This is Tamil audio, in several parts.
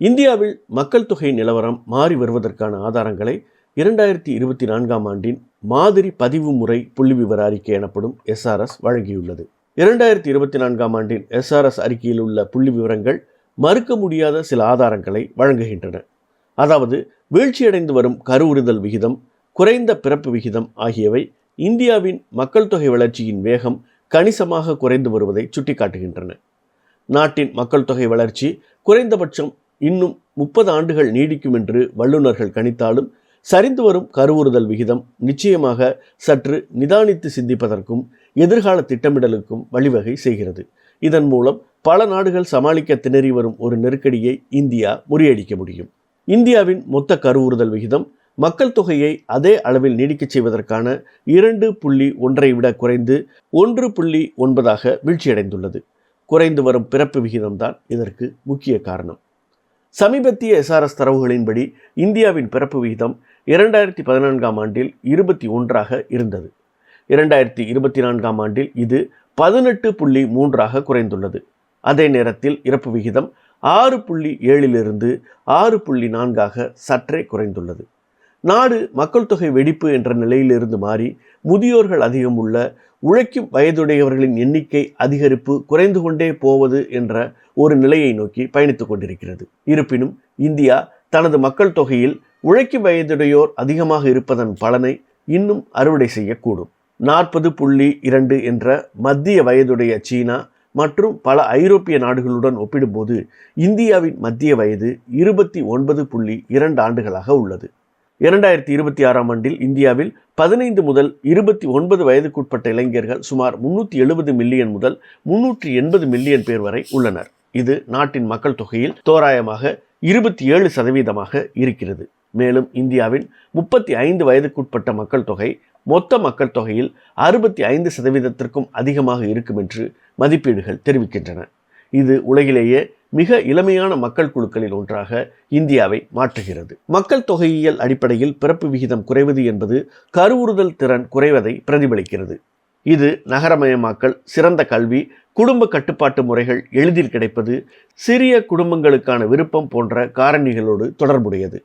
இந்தியாவில் மக்கள் தொகை நிலவரம் மாறி வருவதற்கான ஆதாரங்களை 2024ஆம் ஆண்டின் மாதிரி பதிவு முறை புள்ளிவிவர அறிக்கை எனப்படும் SRS வழங்கியுள்ளது. 2024ஆம் ஆண்டின் SRS அறிக்கையில் உள்ள புள்ளி விவரங்கள் மறுக்க முடியாத சில ஆதாரங்களை வழங்குகின்றன. அதாவது வீழ்ச்சியடைந்து வரும் கருவுறுதல் விகிதம், குறைந்த பிறப்பு விகிதம் ஆகியவை இந்தியாவின் மக்கள் தொகை வளர்ச்சியின் வேகம் கணிசமாக குறைந்து வருவதை சுட்டிக்காட்டுகின்றன. நாட்டின் மக்கள் தொகை வளர்ச்சி குறைந்தபட்சம் இன்னும் 30 ஆண்டுகள் நீடிக்கும் என்று வல்லுநர்கள் கணித்தாலும் சரிந்து வரும் கருவுறுதல் விகிதம் நிச்சயமாக சற்று நிதானித்து சிந்திப்பதற்கும் எதிர்கால திட்டமிடலுக்கும் வழிவகை செய்கிறது. இதன் மூலம் பல நாடுகள் சமாளிக்க திணறி வரும் ஒரு நெருக்கடியை இந்தியா முறியடிக்க முடியும். இந்தியாவின் மொத்த கருவுறுதல் விகிதம் மக்கள் தொகையை அதே அளவில் நீடிக்கச் செய்வதற்கான 2.1 விட குறைந்து 1.9 வீழ்ச்சியடைந்துள்ளது. குறைந்து வரும் பிறப்பு விகிதம்தான் இதற்கு முக்கிய காரணம். சமீபத்திய SRS தரவுகளின்படி இந்தியாவின் பிறப்பு விகிதம் 2014ஆம் ஆண்டில் 21 இருந்தது. 2024ஆம் ஆண்டில் இது 18.3 குறைந்துள்ளது. அதே நேரத்தில் இறப்பு விகிதம் 6.7 6.4 சற்றே குறைந்துள்ளது. நாடு மக்கள் தொகை வெடிப்பு என்ற நிலையிலிருந்து மாறி முதியோர்கள் அதிகம் உள்ள உழைக்கும் வயதுடையவர்களின் எண்ணிக்கை அதிகரிப்பு குறைந்து கொண்டே போவது என்ற ஒரு நிலையை நோக்கி பயணித்துக் கொண்டிருக்கிறது. இருப்பினும் இந்தியா தனது மக்கள் தொகையில் உழைக்கும் வயதுடையோர் அதிகமாக இருப்பதன் பலனை இன்னும் அறுவடை செய்யக்கூடும். 40.2 என்ற மத்திய வயதுடைய சீனா மற்றும் பல ஐரோப்பிய நாடுகளுடன் ஒப்பிடும்போது இந்தியாவின் மத்திய வயது 29.2 ஆண்டுகளாக உள்ளது. 2026ஆம் ஆண்டில் இந்தியாவில் 15 முதல் 29 வயதுக்குட்பட்ட இளைஞர்கள் சுமார் 370 மில்லியன் முதல் 380 மில்லியன் பேர் வரை உள்ளனர். இது நாட்டின் மக்கள் தொகையில் தோராயமாக 27% இருக்கிறது. மேலும் இந்தியாவின் 35 வயதுக்குட்பட்ட மக்கள் தொகை மொத்த மக்கள் தொகையில் 65% அதிகமாக இருக்கும் என்று மதிப்பீடுகள் தெரிவிக்கின்றன. இது உலகிலேயே மிக இளமையான மக்கள் குழுக்களில் ஒன்றாக இந்தியாவை மாற்றுகிறது. மக்கள் தொகையியல் அடிப்படையில் பிறப்பு விகிதம் குறைவது என்பது கருவுறுதல் திறன் குறைவதை பிரதிபலிக்கிறது. இது நகரமயமாக்கல், சிறந்த கல்வி, குடும்ப கட்டுப்பாட்டு முறைகள் எளிதில் கிடைப்பது, சிறிய குடும்பங்களுக்கான விருப்பம் போன்ற காரணிகளோடு தொடர்புடையது.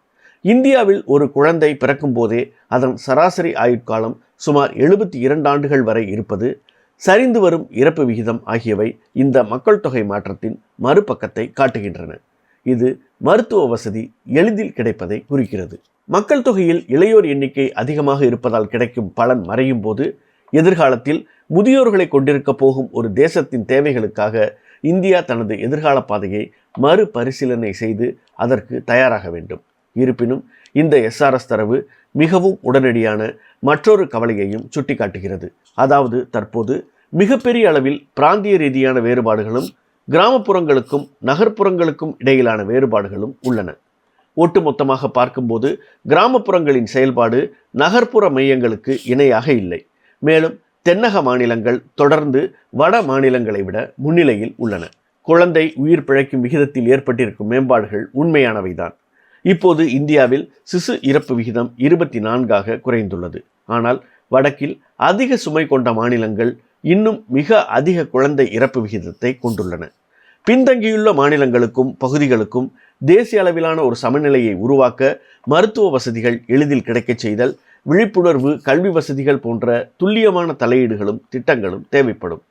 இந்தியாவில் ஒரு குழந்தை பிறக்கும் போதே அதன் சராசரி ஆயுட்காலம் சுமார் 72 ஆண்டுகள் வரை இருப்பது, சரிந்து வரும் இறப்பு விகிதம் ஆகியவை இந்த மக்கள் தொகை மாற்றத்தின் மறுபக்கத்தை காட்டுகின்றன. இது மருத்துவ வசதி எளிதில் கிடைப்பதை குறிக்கிறது. மக்கள் தொகையில் இளையோர் எண்ணிக்கை அதிகமாக இருப்பதால் கிடைக்கும் பலன் மறையும் போது எதிர்காலத்தில் முதியோர்களை கொண்டிருக்க போகும் ஒரு தேசத்தின் தேவைகளுக்காக இந்தியா தனது எதிர்கால பாதையை மறுபரிசீலனை செய்து அதற்கு தயாராக வேண்டும். இருப்பினும் இந்த SRS தரவு மிகவும் உடனடியான மற்றொரு கவலையையும் சுட்டிக்காட்டுகிறது. அதாவது தற்போது மிகப்பெரிய அளவில் பிராந்திய ரீதியான வேறுபாடுகளும் கிராமப்புறங்களுக்கும் நகர்ப்புறங்களுக்கும் இடையிலான வேறுபாடுகளும் உள்ளன. ஒட்டுமொத்தமாக பார்க்கும்போது கிராமப்புறங்களின் செயல்பாடு நகர்ப்புற மையங்களுக்கு இணையாக இல்லை. மேலும் தென்னக மாநிலங்கள் தொடர்ந்து வட மாநிலங்களை விட முன்னிலையில் உள்ளன. குழந்தை உயிர் பிழைக்கும் விகிதத்தில் ஏற்பட்டிருக்கும் மேம்பாடுகள் உண்மையானவைதான். இப்போது இந்தியாவில் சிசு இறப்பு விகிதம் 24 குறைந்துள்ளது. ஆனால் வடக்கில் அதிக சுமை கொண்ட மாநிலங்கள் இன்னும் மிக அதிக குழந்தை இறப்பு விகிதத்தை கொண்டுள்ளன. பின்தங்கியுள்ள மாநிலங்களுக்கும் பகுதிகளுக்கும் தேசிய அளவிலான ஒரு சமநிலையை உருவாக்க மருத்துவ வசதிகள் எளிதில் கிடைக்கச் செய்தல், விழிப்புணர்வு, கல்வி வசதிகள் போன்ற துல்லியமான தலையீடுகளும் திட்டங்களும் தேவைப்படும்.